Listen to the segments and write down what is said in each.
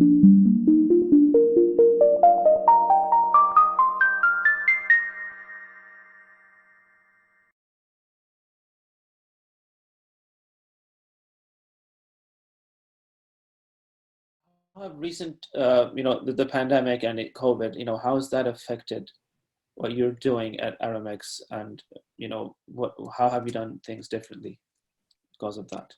How have recent, the pandemic and COVID, how has that affected what you're doing at Aramex, and how have you done things differently because of that?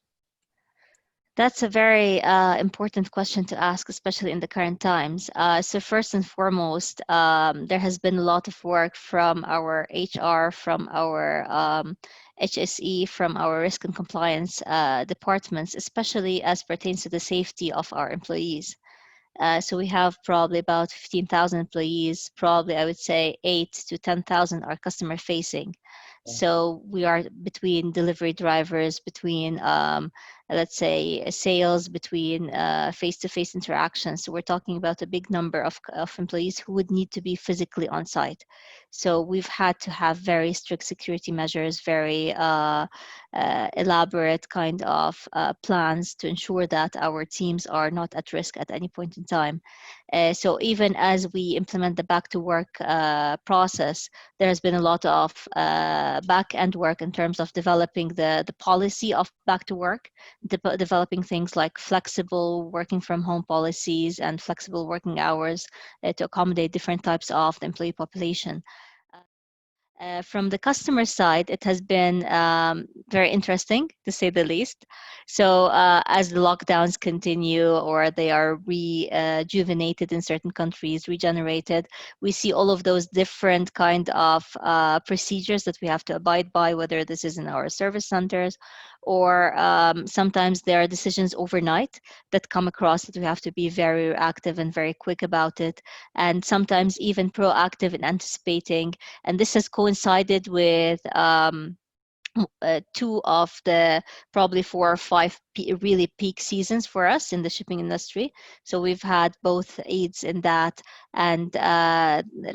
That's a very important question to ask, especially in the current times. So first and foremost, there has been a lot of work from our HR, from our HSE, from our risk and compliance departments, especially as pertains to the safety of our employees. So we have probably about 15,000 employees, probably I would say 8 to 10,000 are customer facing. So we are between delivery drivers, between let's say sales, between face-to-face interactions. So we're talking about a big number of employees who would need to be physically on site. So we've had to have very strict security measures, very elaborate kind of plans to ensure that our teams are not at risk at any point in time. So even as we implement the back to work process, there has been a lot of back end work in terms of developing the policy of back to work, developing things like flexible working from home policies and flexible working hours to accommodate different types of the employee population. From the customer side, it has been very interesting, to say the least. So as the lockdowns continue or they are rejuvenated in certain countries, regenerated, we see all of those different kind of procedures that we have to abide by, whether this is in our service centers or sometimes there are decisions overnight that come across that we have to be very active and very quick about it, and sometimes even proactive in anticipating. And this has coincided with two of the probably 4 or 5 really peak seasons for us in the shipping industry. So we've had both Eids in that, and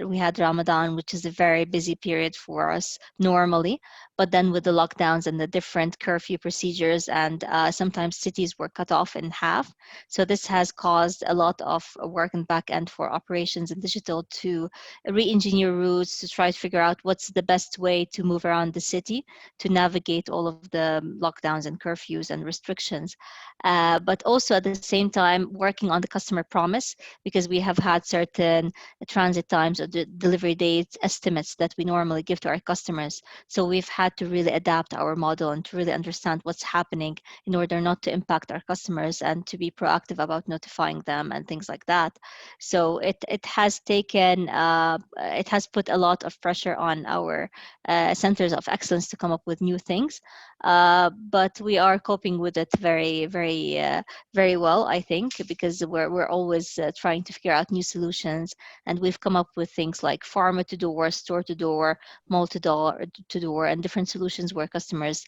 we had Ramadan, which is a very busy period for us normally. But then with the lockdowns and the different curfew procedures, and sometimes cities were cut off in half. So this has caused a lot of work and back end for operations and digital to re-engineer routes, to try to figure out what's the best way to move around the city to navigate all of the lockdowns and curfews and restrictions. But also at the same time, working on the customer promise, because we have had certain transit times or delivery dates estimates that we normally give to our customers. So we've had to really adapt our model and to really understand what's happening in order not to impact our customers and to be proactive about notifying them and things like that. So it has taken, it has put a lot of pressure on our centers of excellence to come up with new things. But we are coping with it very, very well, I think, because we're always trying to figure out new solutions. And we've come up with things like pharma to door, store to door, mall to door, and different solutions where customers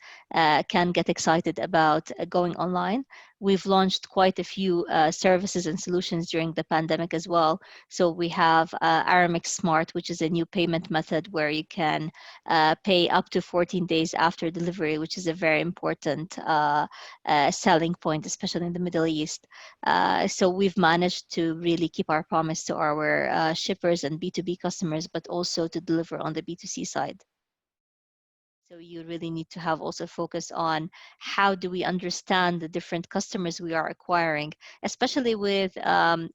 can get excited about going online. We've launched quite a few services and solutions during the pandemic as well. So we have Aramex Smart, which is a new payment method where you can pay up to 14 days after delivery, which is a very important selling point, especially in the Middle East. So we've managed to really keep our promise to our shippers and B2B customers, but also to deliver on the B2C side. So you really need to have also focus on how do we understand the different customers we are acquiring, especially with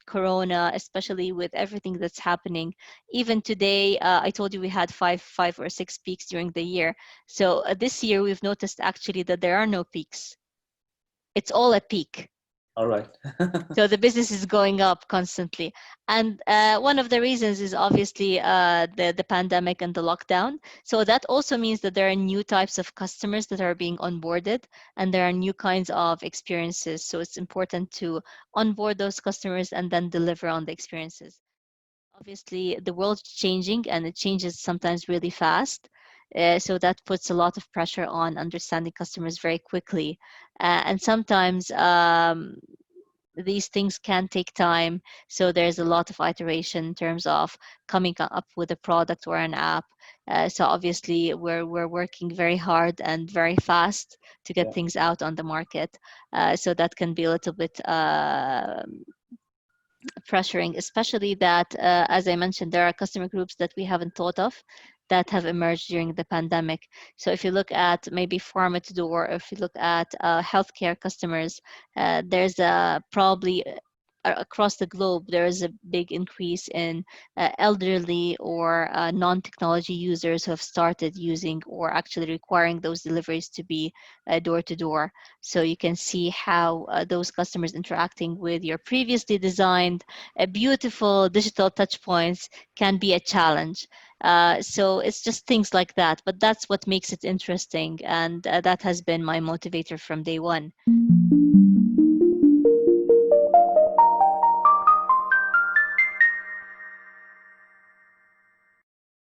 Corona, especially with everything that's happening. Even today, I told you we had five or six peaks during the year. So this year we've noticed actually that there are no peaks. It's all at peak. All right. So the business is going up constantly. And one of the reasons is obviously the pandemic and the lockdown. So that also means that there are new types of customers that are being onboarded, and there are new kinds of experiences. So it's important to onboard those customers and then deliver on the experiences. Obviously, the world's changing, and it changes sometimes really fast. So that puts a lot of pressure on understanding customers very quickly. And sometimes these things can take time. So there's a lot of iteration in terms of coming up with a product or an app. So obviously we're working very hard and very fast to get things out on the market. So that can be a little bit pressuring, especially that, as I mentioned, there are customer groups that we haven't thought of that have emerged during the pandemic. So if you look at maybe pharma to door, or if you look at healthcare customers, there's probably across the globe, there is a big increase in elderly or non-technology users who have started using or actually requiring those deliveries to be door to door. So you can see how those customers interacting with your previously designed beautiful digital touch points can be a challenge. So it's just things like that, but that's what makes it interesting, and that has been my motivator from day one.